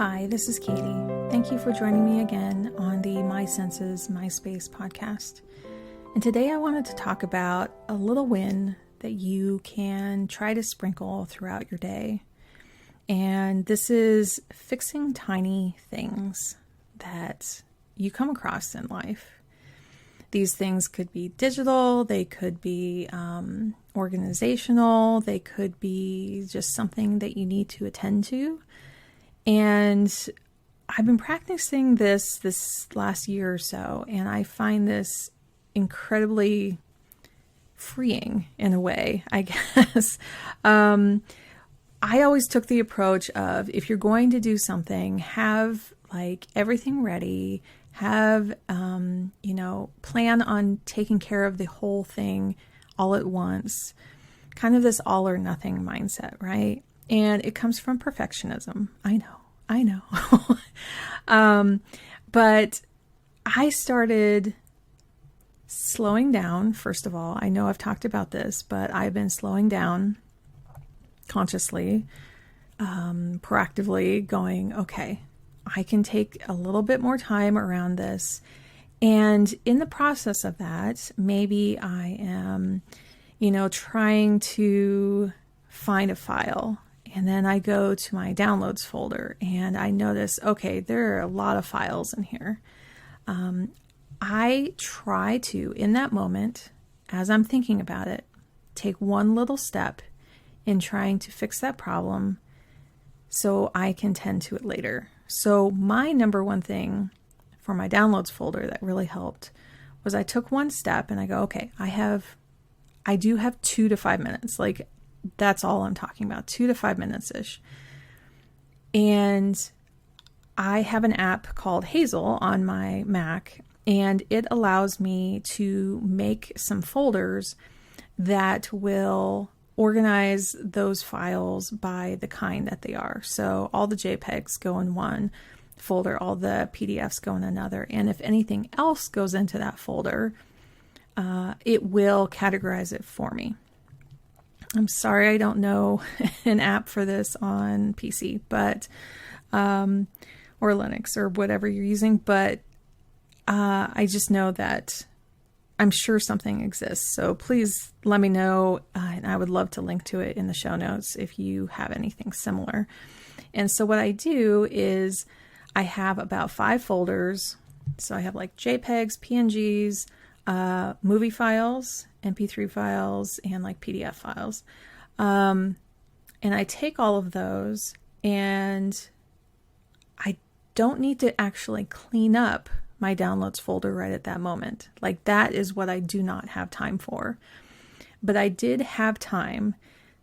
Hi, this is Katie. Thank you for joining me again on the My Senses, My Space podcast. And today I wanted to talk about a little win that you can try to sprinkle throughout your day. And this is fixing tiny things that you come across in life. These things could be digital, they could be organizational, they could be just something that you need to attend to. And I've been practicing this last year or so, and I find this incredibly freeing in a way, I guess. I always took the approach of, if you're going to do something, have like everything ready, have, plan on taking care of the whole thing all at once, kind of this all or nothing mindset, right? And it comes from perfectionism. I know. But I started slowing down. First of all, I know I've talked about this, but I've been slowing down consciously, proactively going, okay, I can take a little bit more time around this. And in the process of that, maybe I am, trying to find a file. And then I go to my downloads folder and I notice, okay, there are a lot of files in here. I try to, in that moment, as I'm thinking about it, take one little step in trying to fix that problem so I can tend to it later. So my number one thing for my downloads folder that really helped was I took one step and I go, okay, I do have 2 to 5 minutes. Like, that's all I'm talking about, 2 to 5 minutes-ish. And I have an app called Hazel on my Mac, and it allows me to make some folders that will organize those files by the kind that they are. So all the JPEGs go in one folder, all the PDFs go in another. And if anything else goes into that folder, it will categorize it for me. I'm sorry I don't know an app for this on PC, but or Linux or whatever you're using, but I just know that I'm sure something exists. So please let me know, and I would love to link to it in the show notes if you have anything similar. And so what I do is I have about 5 folders. So I have like JPEGs, PNGs, movie files, MP3 files, and like PDF files. And I take all of those, and I don't need to actually clean up my downloads folder right at that moment. Like, that is what I do not have time for. But I did have time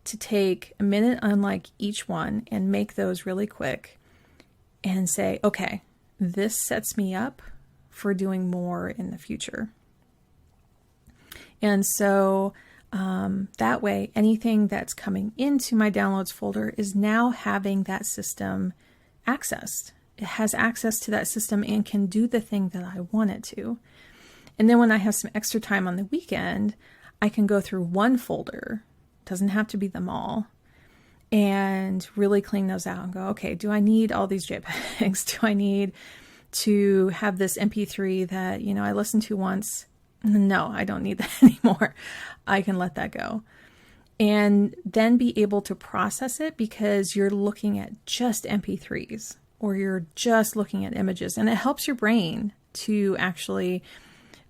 to take a minute on like each one and make those really quick and say, okay, this sets me up for doing more in the future. And so that way, anything that's coming into my downloads folder is now having that system accessed. It has access to that system and can do the thing that I want it to. And then when I have some extra time on the weekend, I can go through one folder, doesn't have to be them all, and really clean those out and go, okay, do I need all these JPEGs? Do I need to have this MP3 that, I listened to once? No, I don't need that anymore. I can let that go. And then be able to process it, because you're looking at just MP3s or you're just looking at images. And it helps your brain to actually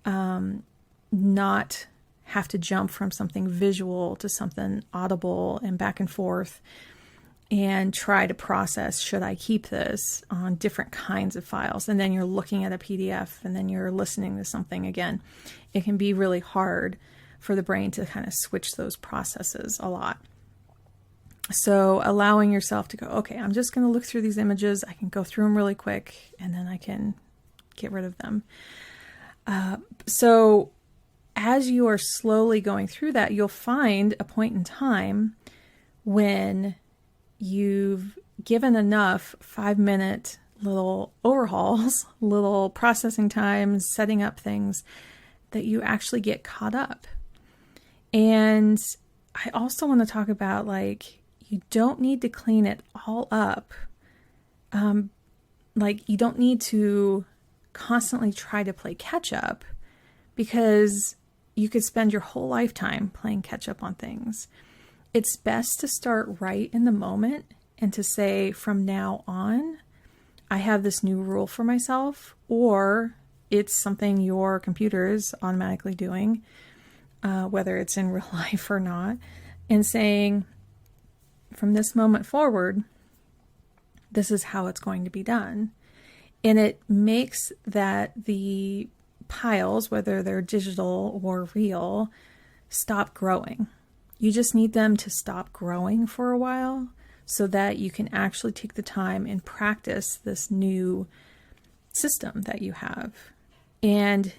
not have to jump from something visual to something audible and back and forth and try to process, should I keep this on different kinds of files? And then you're looking at a PDF and then you're listening to something again. It can be really hard for the brain to kind of switch those processes a lot. So allowing yourself to go, okay, I'm just going to look through these images. I can go through them really quick and then I can get rid of them. So as you are slowly going through that, you'll find a point in time when you've given enough 5-minute little overhauls, little processing times, setting up things, that you actually get caught up. And I also want to talk about, like, you don't need to clean it all up like, you don't need to constantly try to play catch up, because you could spend your whole lifetime playing catch up on things. It's best to start right in the moment and to say, from now on, I have this new rule for myself, or it's something your computer is automatically doing, whether it's in real life or not, and saying, from this moment forward, this is how it's going to be done. And it makes that the piles, whether they're digital or real, stop growing. You just need them to stop growing for a while so that you can actually take the time and practice this new system that you have. And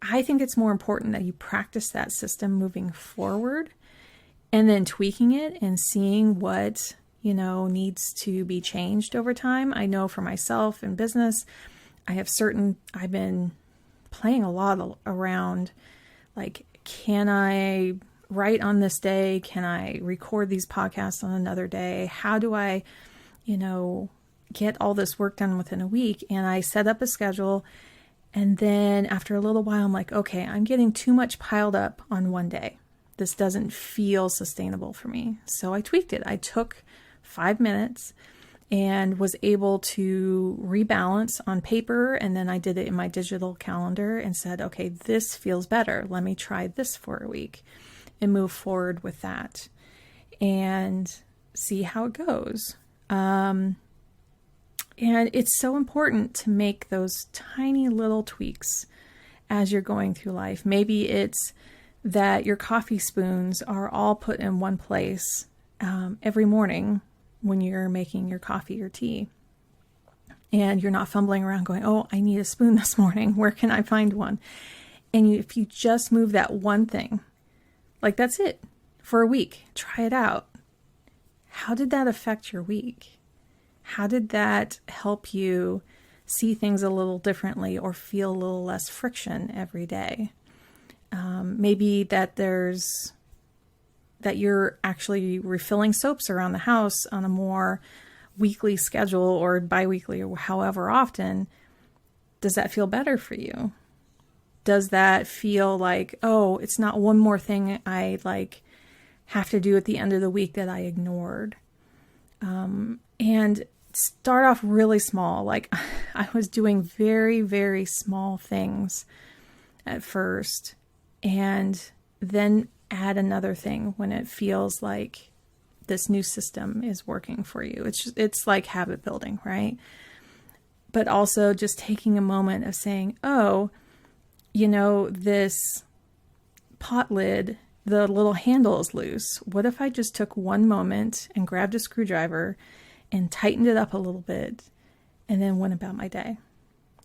I think it's more important that you practice that system moving forward and then tweaking it and seeing what, needs to be changed over time. I know for myself in business, I've been playing a lot around, like, can I write on this day? Can I record these podcasts on another day? How do I, get all this work done within a week? And I set up a schedule. And then after a little while, I'm like, okay, I'm getting too much piled up on one day. This doesn't feel sustainable for me. So I tweaked it. I took 5 minutes and was able to rebalance on paper. And then I did it in my digital calendar and said, okay, this feels better. Let me try this for a week and move forward with that and see how it goes. And it's so important to make those tiny little tweaks as you're going through life. Maybe it's that your coffee spoons are all put in one place every morning when you're making your coffee or tea. And you're not fumbling around going, oh, I need a spoon this morning. Where can I find one? And if you just move that one thing, like, that's it for a week, try it out. How did that affect your week? How did that help you see things a little differently or feel a little less friction every day? Maybe that you're actually refilling soaps around the house on a more weekly schedule or bi-weekly or however often. Does that feel better for you? Does that feel like, oh, it's not one more thing I have to do at the end of the week that I ignored? And start off really small. Like, I was doing very, very small things at first, and then add another thing when it feels like this new system is working for you. It's like habit building, right? But also just taking a moment of saying, oh, this pot lid, the little handle is loose. What if I just took one moment and grabbed a screwdriver and tightened it up a little bit and then went about my day?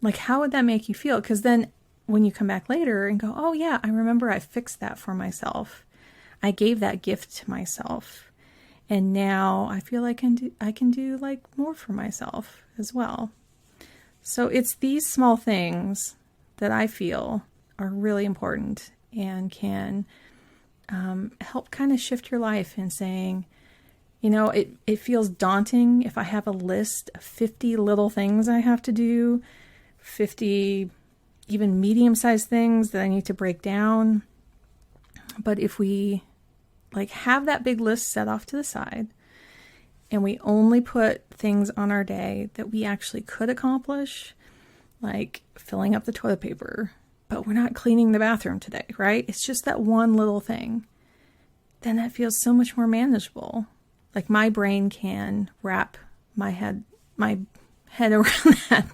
Like, how would that make you feel? Because then when you come back later and go, oh yeah, I remember I fixed that for myself. I gave that gift to myself. And now I feel I can do like more for myself as well. So it's these small things that I feel are really important and can help kind of shift your life in saying, it feels daunting if I have a list of 50 little things I have to do, 50 even medium-sized things that I need to break down. But if we have that big list set off to the side and we only put things on our day that we actually could accomplish, like filling up the toilet paper, but we're not cleaning the bathroom today, right? It's just that one little thing. Then that feels so much more manageable. Like, my brain can wrap my head around that,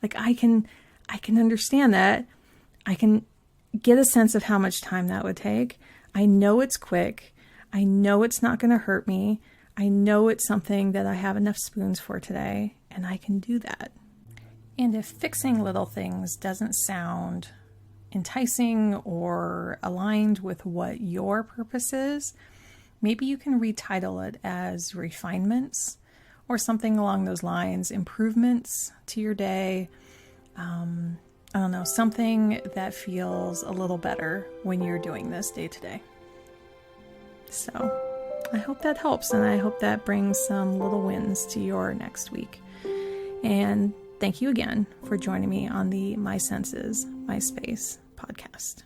Like, I can understand that. I can get a sense of how much time that would take. I know it's quick. I know it's not going to hurt me. I know it's something that I have enough spoons for today, and I can do that. And if fixing little things doesn't sound enticing or aligned with what your purpose is, maybe you can retitle it as refinements or something along those lines, improvements to your day. I don't know, something that feels a little better when you're doing this day to day. So I hope that helps, and I hope that brings some little wins to your next week. And thank you again for joining me on the My Senses, My Space podcast.